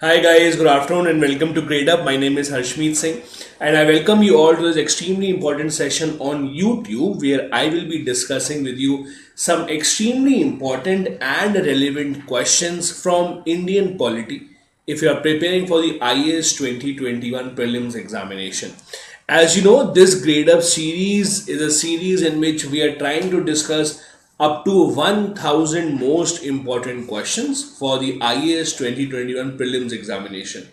Hi guys, good afternoon and welcome to Gradeup. My name is Harshmeet Singh and I welcome you all to this extremely important session on YouTube where I will be discussing with you some extremely important and relevant questions from Indian polity if you are preparing for the IAS 2021 Prelims examination. As you know, this Gradeup series is a series in which we are trying to discuss up to 1000 most important questions for the IAS 2021 prelims examination.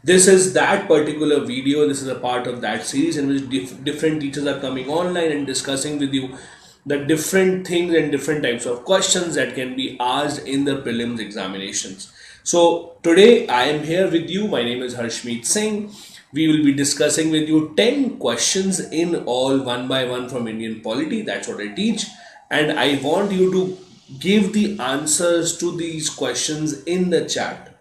This is that particular video. This is a part of that series in which different teachers are coming online and discussing with you the different things and different types of questions that can be asked in the prelims examinations. So today I am here with you. My name is Harshmeet Singh. We will be discussing with you 10 questions in all one by one from Indian polity. That's what I teach. And I want you to give the answers to these questions in the chat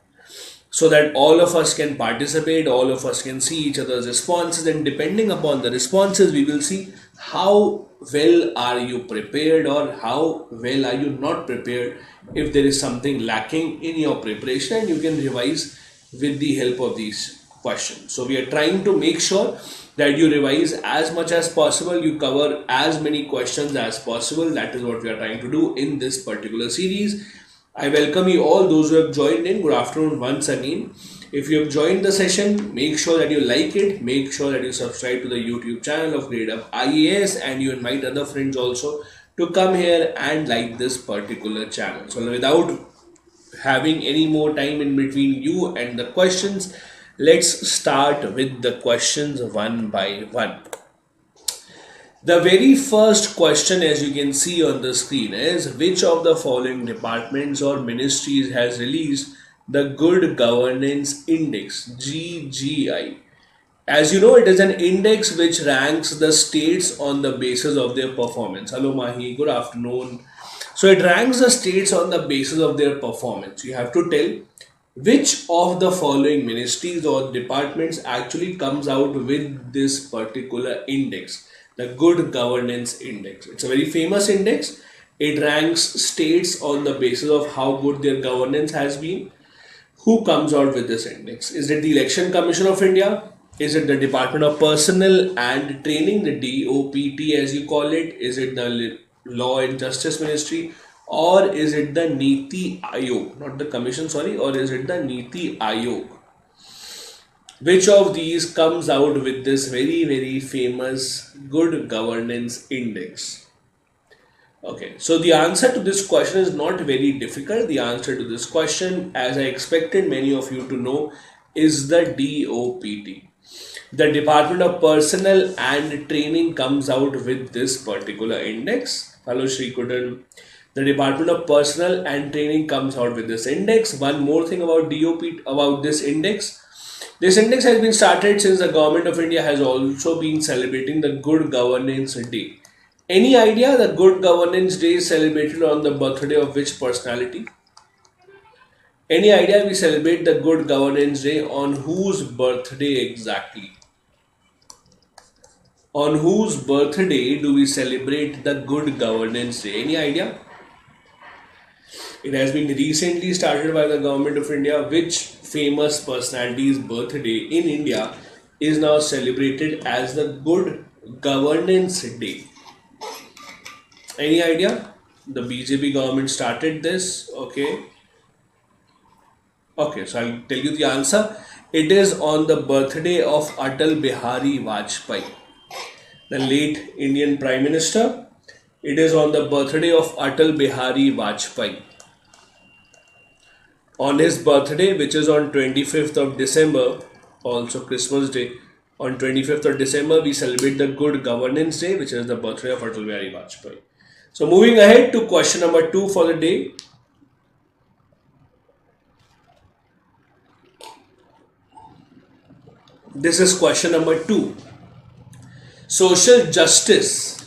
so that all of us can participate, all of us can see each other's responses, and depending upon the responses, we will see how well are you prepared or how well are you not prepared if there is something lacking in your preparation, and you can revise with the help of these questions. So we are trying to make sure that you revise as much as possible, you cover as many questions as possible. That is what we are trying to do in this particular series. I welcome you all, those who have joined in. Good afternoon once again. If you have joined the session, make sure that you like it, make sure that you subscribe to the YouTube channel of Gradeup IAS, and you invite other friends also to come here and like this particular channel. So without having any more time in between you and the questions, let's start with the questions one by one. The very first question, as you can see on the screen, is which of the following departments or ministries has released the Good Governance Index GGI? As you know, it is an index which ranks the states on the basis of their performance. Hello Mahi, good afternoon. So it ranks the states on the basis of their performance. You have to tell which of the following ministries or departments actually comes out with this particular index, the Good Governance Index. It's a very famous index. It ranks states on the basis of how good their governance has been. Who comes out with this index? Is it the Election Commission of India? Is it the Department of Personnel and Training, the DOPT as you call it? Is it the Law and Justice Ministry? Or is it the Niti Ayog, not the commission, sorry, or is it the Niti Ayog? Which of these comes out with this very famous Good Governance Index? Okay, so the answer to this question is not very difficult. The answer to this question, as I expected many of you to know, is the DOPT. The Department of Personnel and Training comes out with this particular index. Hello Shrikudan. The Department of Personnel and Training comes out with this index. One more thing about DOPT, about this index. This index has been started since the Government of India has also been celebrating the Good Governance Day. Any idea the Good Governance Day is celebrated on the birthday of which personality? Any idea we celebrate the Good Governance Day on whose birthday exactly? On whose birthday do we celebrate the Good Governance Day? Any idea? It has been recently started by the Government of India. Which famous personality's birthday in India is now celebrated as the Good Governance Day? Any idea? The BJP government started this. Okay, so I'll tell you the answer. It is on the birthday of Atal Bihari Vajpayee, the late Indian Prime Minister. It is on the birthday of Atal Bihari Vajpayee. On his birthday, which is on 25th of December, also Christmas Day, on 25th of December, we celebrate the Good Governance Day, which is the birthday of Atal Bihari Vajpayee. So moving ahead to question number 2 for the day. This is question number 2. Social justice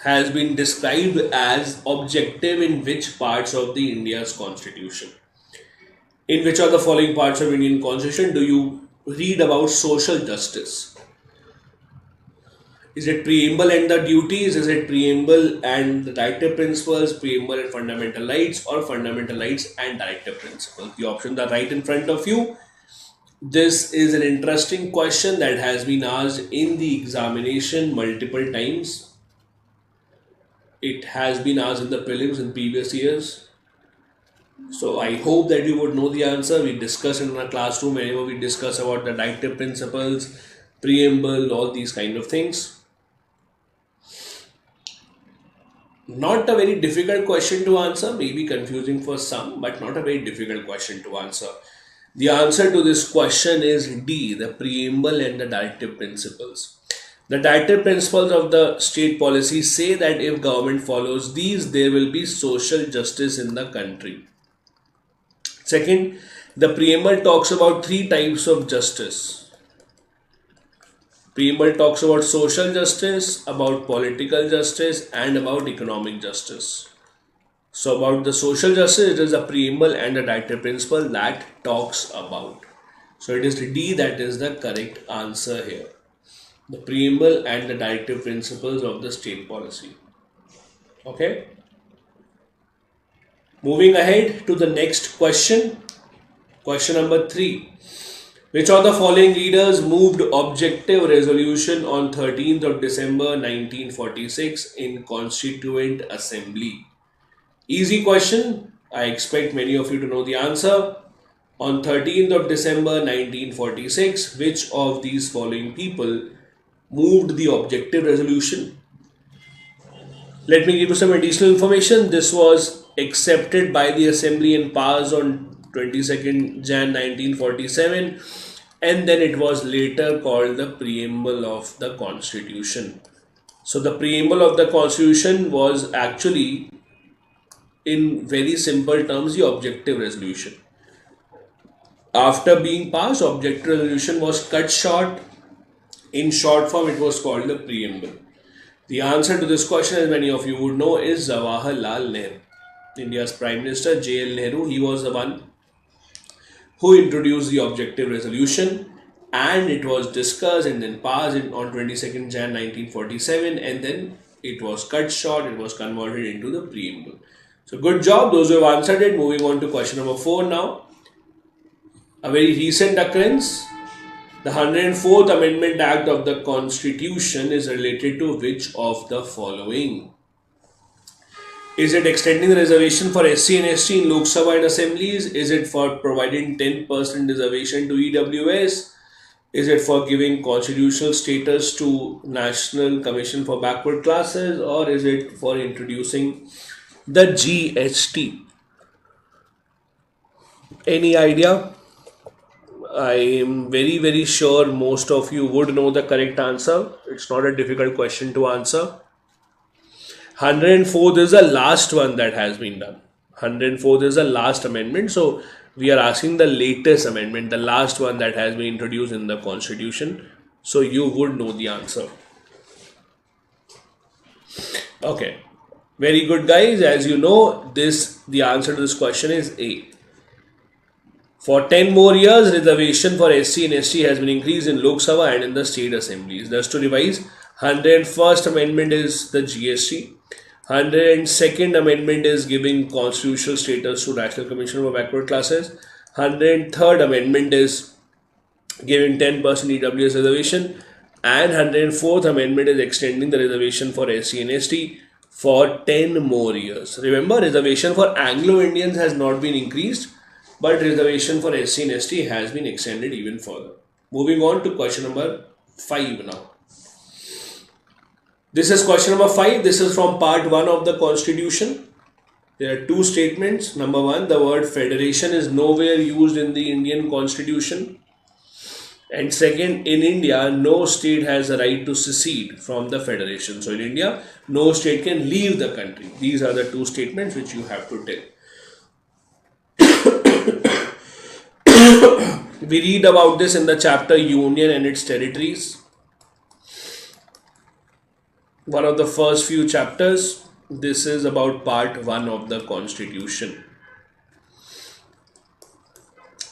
has been described as objective in which parts of the India's constitution? In which of the following parts of Indian constitution do you read about social justice? Is it preamble and the duties? Is it preamble and the directive principles, preamble and fundamental rights, or fundamental rights and directive principles? The options are right in front of you. This is an interesting question that has been asked in the examination multiple times. It has been asked in the prelims in previous years. So I hope that you would know the answer. We discuss in our classroom whenever we discuss about the directive principles, preamble, all these kind of things. Not a very difficult question to answer, maybe confusing for some, but not a very difficult question to answer. The answer to this question is D, the preamble and the directive principles. The directive principles of the state policy say that if government follows these, there will be social justice in the country. Second, the preamble talks about three types of justice. Preamble talks about social justice, about political justice, and about economic justice. So about the social justice, it is a preamble and a directive principle that talks about. So it is D that is the correct answer here. The preamble and the directive principles of the state policy. Okay. Moving ahead to the next question. Question number 3. Which of the following leaders moved objective resolution on 13th of December 1946 in Constituent Assembly? Easy question. I expect many of you to know the answer. On 13th of December 1946, which of these following people moved the objective resolution? Let me give you some additional information. This was accepted by the Assembly and passed on 22nd Jan 1947, and then it was later called the Preamble of the Constitution. So the Preamble of the Constitution was actually, in very simple terms, the objective resolution. After being passed, objective resolution was cut short. In short form, it was called the Preamble. The answer to this question, as many of you would know, is Jawahar Lal Nehru. India's Prime Minister J.L. Nehru, he was the one who introduced the objective resolution, and it was discussed and then passed on 22nd Jan 1947, and then it was cut short, it was converted into the Preamble. So good job, those who have answered it. Moving on to question number 4 now. A very recent occurrence. The 104th Amendment Act of the Constitution is related to which of the following? Is it extending the reservation for SC and ST in Lok Sabha and assemblies? Is it for providing 10% reservation to EWS? Is it for giving constitutional status to National Commission for Backward Classes? Or is it for introducing the GST? Any idea? I am very sure most of you would know the correct answer. It's not a difficult question to answer. 104th is the last one that has been done. 104th is the last amendment. So we are asking the latest amendment, the last one that has been introduced in the Constitution. So you would know the answer. Okay. Very good, guys. As you know, the answer to this question is A. For 10 more years, reservation for SC and ST has been increased in Lok Sabha and in the state assemblies. Thus, to revise, 101st Amendment is the GST. 102nd Amendment is giving constitutional status to National Commission for Backward Classes. 103rd Amendment is giving 10% EWS reservation. And 104th Amendment is extending the reservation for SC and ST for 10 more years. Remember, reservation for Anglo-Indians has not been increased, but reservation for SC and ST has been extended even further. Moving on to question number 5 now. This is question number 5. This is from part 1 of the Constitution. There are two statements. Number 1, the word federation is nowhere used in the Indian Constitution. And second, in India, no state has a right to secede from the federation. So in India, no state can leave the country. These are the two statements which you have to tell. We read about this in the chapter Union and its territories. One of the first few chapters. This is about part 1 of the Constitution.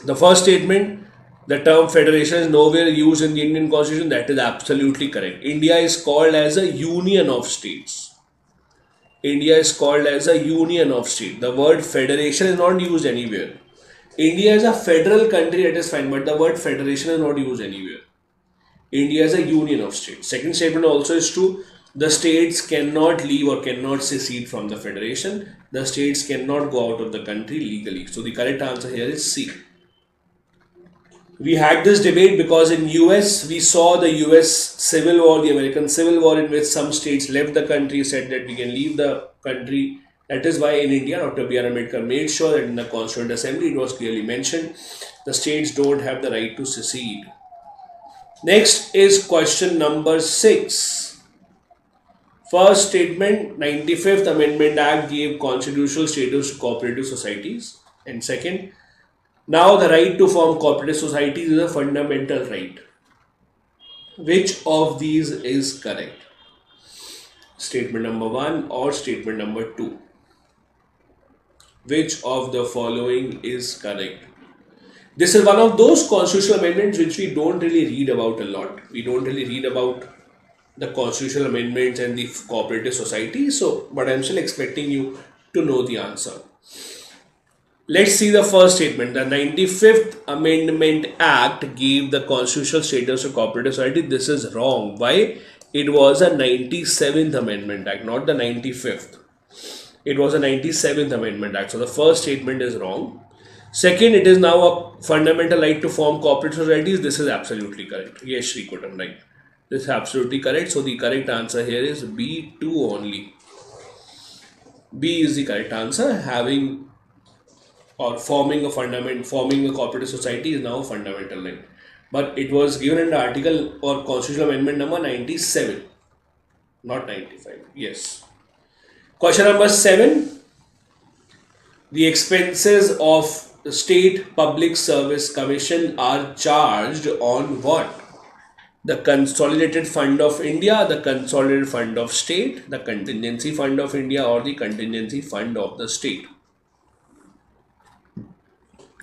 The first statement, The term federation is nowhere used in the Indian constitution. That is absolutely correct. India is called as a union of states. India is called as a union of states. The word federation is not used anywhere. India is a federal country, that is fine, but the word federation is not used anywhere. India is a union of states. Second statement also is true. The states cannot leave or cannot secede from the federation. The states cannot go out of the country legally. So the correct answer here is C. We had this debate because in US, we saw the US Civil War, the American Civil War, in which some states left the country, said that we can leave the country. That is why in India, Dr. B.R. Ambedkar made sure that in the Constituent Assembly, it was clearly mentioned, the states don't have the right to secede. Next is question number 6. First statement, 95th Amendment Act gave constitutional status to cooperative societies. And second, now the right to form cooperative societies is a fundamental right. Which of these is correct? Statement number 1 or statement number 2? Which of the following is correct? This is one of those constitutional amendments which we don't really read about a lot. We don't really read about the constitutional amendments and the cooperative society. So, but I'm still expecting you to know the answer. Let's see the first statement. The 95th Amendment Act gave the constitutional status to cooperative society. This is wrong. Why? It was a 97th Amendment Act, not the 95th. It was a 97th Amendment Act. So the first statement is wrong. Second, it is now a fundamental right to form cooperative societies. This is absolutely correct. Yes, Shri Kutam, right. This is absolutely correct. So the correct answer here is B2 only. B is the correct answer. Having or forming a cooperative society is now a fundamental right. But it was given in the article or constitutional amendment number 97, not 95. Yes. Question number 7. The expenses of the State Public Service Commission are charged on what? The Consolidated Fund of India, the Consolidated Fund of State, the Contingency Fund of India, or the Contingency Fund of the State.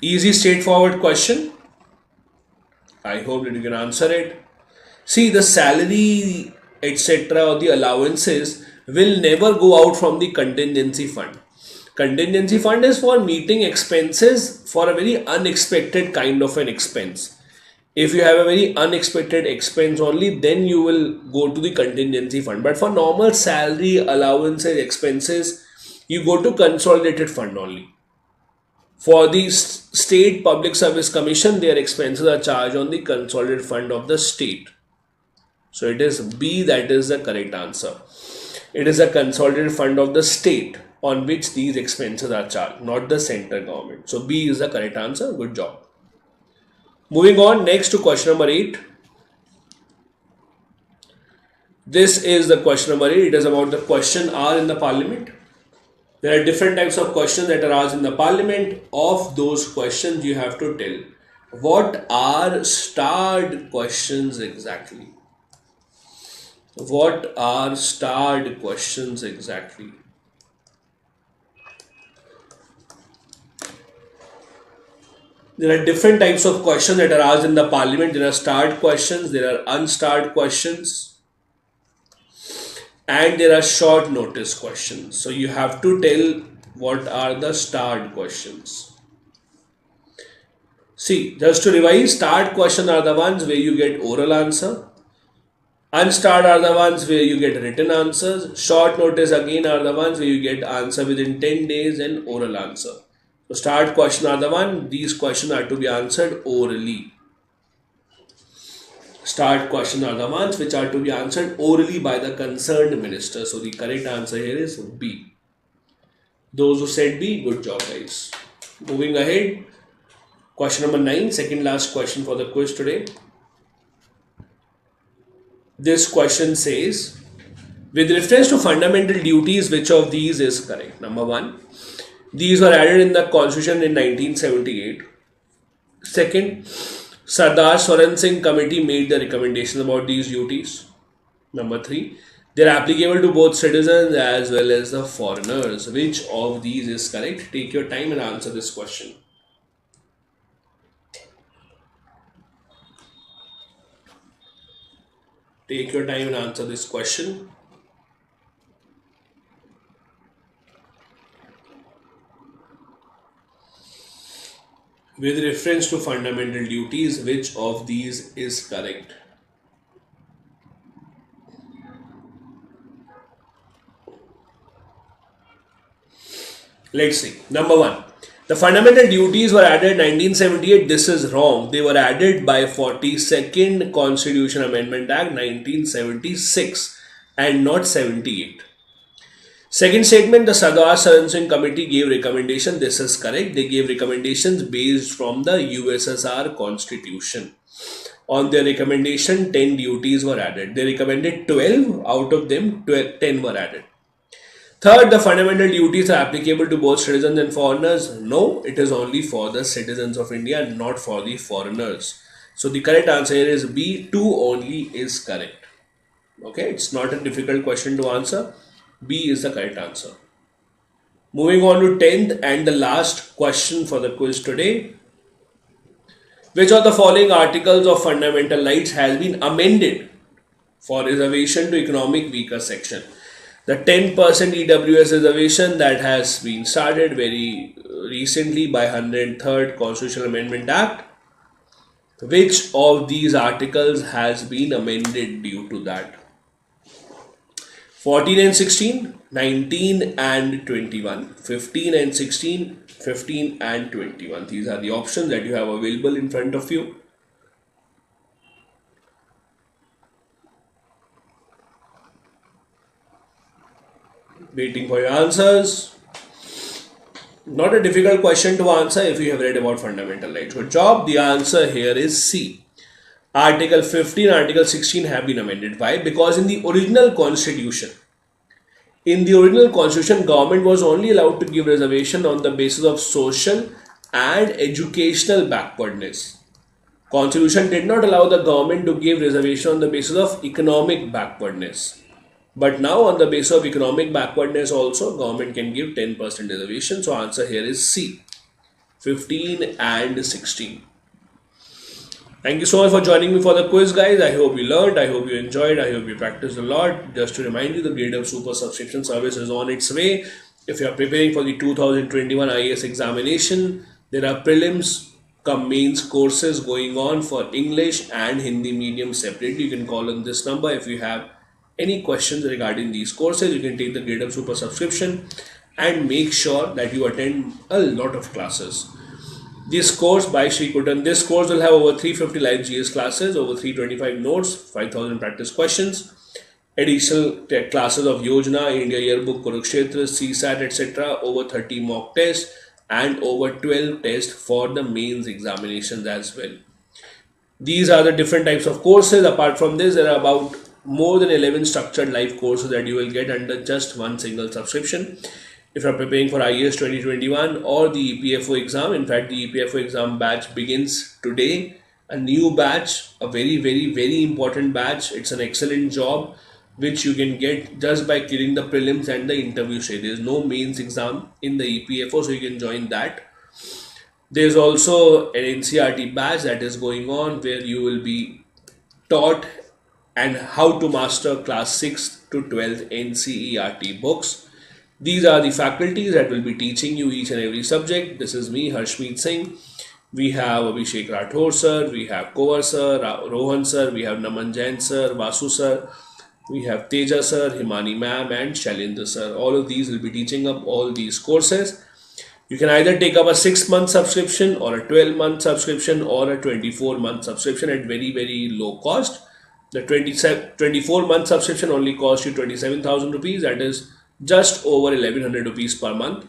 Easy, straightforward question. I hope that you can answer it. See, the salary, etc., or the allowances will never go out from the contingency fund. Contingency fund is for meeting expenses for a very unexpected kind of an expense. If you have a very unexpected expense only, then you will go to the contingency fund. But for normal salary, allowances, expenses, you go to consolidated fund only. For the State Public Service Commission, their expenses are charged on the Consolidated Fund of the state. So it is B, that is the correct answer. It is a Consolidated Fund of the state on which these expenses are charged, not the central government. So B is the correct answer. Good job. Moving on next to question number 8. This is the question number 8. It is about the question R in the parliament. There are different types of questions that are asked in the parliament. Of those questions, you have to tell what are starred questions exactly. What are starred questions exactly? There are different types of questions that are asked in the parliament. There are starred questions, there are unstarred questions, and there are short notice questions. So you have to tell what are the starred questions. See, just to revise, starred questions are the ones where you get oral answer. Unstarred are the ones where you get written answers. Short notice again are the ones where you get answer within 10 days and oral answer. So starred questions are the one, these questions are to be answered orally. Starred questions are the ones which are to be answered orally by the concerned minister. So the correct answer here is B. Those who said B, good job guys. Moving ahead, question number 9, second last question for the quiz today. This question says, with reference to fundamental duties, which of these is correct? Number 1, these were added in the constitution in 1978. Second, Sardar Swaran Singh Committee made the recommendations about these duties. Number 3, they are applicable to both citizens as well as the foreigners. Which of these is correct? Take your time and answer this question. Take your time and answer this question. With reference to fundamental duties, which of these is correct? Let's see. Number one, the fundamental duties were added in 1978. This is wrong. They were added by 42nd Constitution Amendment Act 1976 and not 78. Second statement, the Sardar Swaran Singh Committee gave recommendation. This is correct. They gave recommendations based from the USSR Constitution. On their recommendation, 10 duties were added. They recommended 12, out of them 10 were added. Third, the fundamental duties are applicable to both citizens and foreigners. No, it is only for the citizens of India, not for the foreigners. So the correct answer here is B, 2 only is correct. Okay, it's not a difficult question to answer. B is the correct answer. Moving on to 10th and the last question for the quiz today. Which of the following articles of fundamental rights has been amended for reservation to economic weaker section? The 10% EWS reservation that has been started very recently by 103rd Constitutional Amendment Act. Which of these articles has been amended due to that? 14 and 16, 19 and 21, 15 and 16, 15 and 21. These are the options that you have available in front of you. Waiting for your answers. Not a difficult question to answer if you have read about fundamental rights. Good job. The answer here is C. Article 15, Article 16 have been amended. Why? Because in the original constitution, government was only allowed to give reservation on the basis of social and educational backwardness. Constitution did not allow the government to give reservation on the basis of economic backwardness. But now on the basis of economic backwardness also, government can give 10% reservation. So answer here is C, 15 and 16. Thank you so much for joining me for the quiz, guys. I hope you learned, I hope you enjoyed, I hope you practiced a lot. Just to remind you, the Gradeup Super subscription service is on its way. If you are preparing for the 2021 IAS examination, there are prelims cum mains courses going on for English and Hindi medium separately. You can call on this number if you have any questions regarding these courses. You can take the Gradeup Super subscription and make sure that you attend a lot of classes. This course by Shri Kutan, this course will have over 350 live GS classes, over 325 notes, 5000 practice questions, additional classes of Yojana, India Yearbook, Kurukshetra, CSAT, etc., over 30 mock tests and over 12 tests for the mains examinations as well. These are the different types of courses. Apart from this, there are about more than 11 structured live courses that you will get under just one single subscription. If you are preparing for IAS 2021 or the EPFO exam, in fact the EPFO exam batch begins today, a new batch, a very important batch. It's an excellent job which you can get just by clearing the prelims and the interview stage. There is no mains exam in the EPFO, so you can join that. There's also an NCERT batch that is going on where you will be taught and how to master class 6th to 12th NCERT books. These are the faculties that will be teaching you each and every subject. This is me, Harshmeet Singh. We have Abhishek Rathore sir, we have Kovar sir, Rohan sir, we have Naman Jain sir, Vasu sir, we have Teja sir, Himani ma'am and Shailendra sir. All of these will be teaching up all these courses. You can either take up a 6-month subscription or a 12-month subscription or a 24-month subscription at very low cost. The 24-month subscription only costs you 27,000 rupees, that is just over 1100 rupees per month.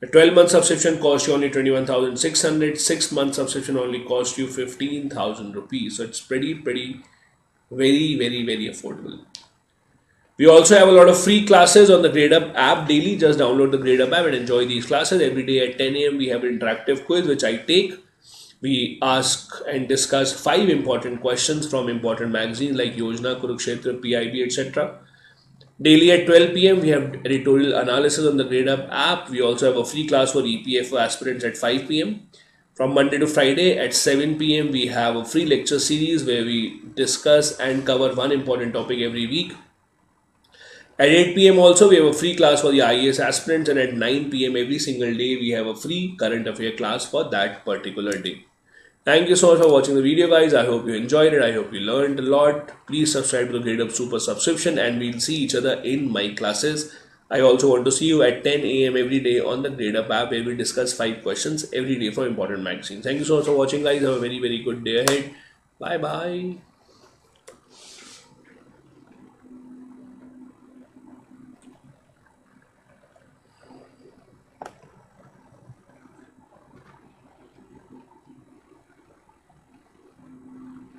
The 12-month subscription costs you only 21,600. 6-month subscription only costs you 15,000 rupees. So it's very affordable. We also have a lot of free classes on the Gradeup app daily. Just download the Gradeup app and enjoy these classes. Every day at 10 AM we have an interactive quiz which I take. We ask and discuss 5 important questions from important magazines like Yojana, Kurukshetra, PIB, etc. Daily at 12 PM we have editorial analysis on the Gradeup app. We also have a free class for EPFO aspirants at 5 PM. From Monday to Friday at 7 p.m. we have a free lecture series where we discuss and cover one important topic every week. At 8 p.m. also we have a free class for the IAS aspirants, and at 9 p.m. every single day we have a free current affair class for that particular day. Thank you so much for watching the video, guys. I hope you enjoyed it. I hope you learned a lot. Please subscribe to the Gradeup Super subscription and we'll see each other in my classes. I also want to see you at 10 a.m. every day on the Gradeup app where we discuss 5 questions every day for important magazines. Thank you so much for watching, guys. Have a very, very good day ahead. Bye-bye.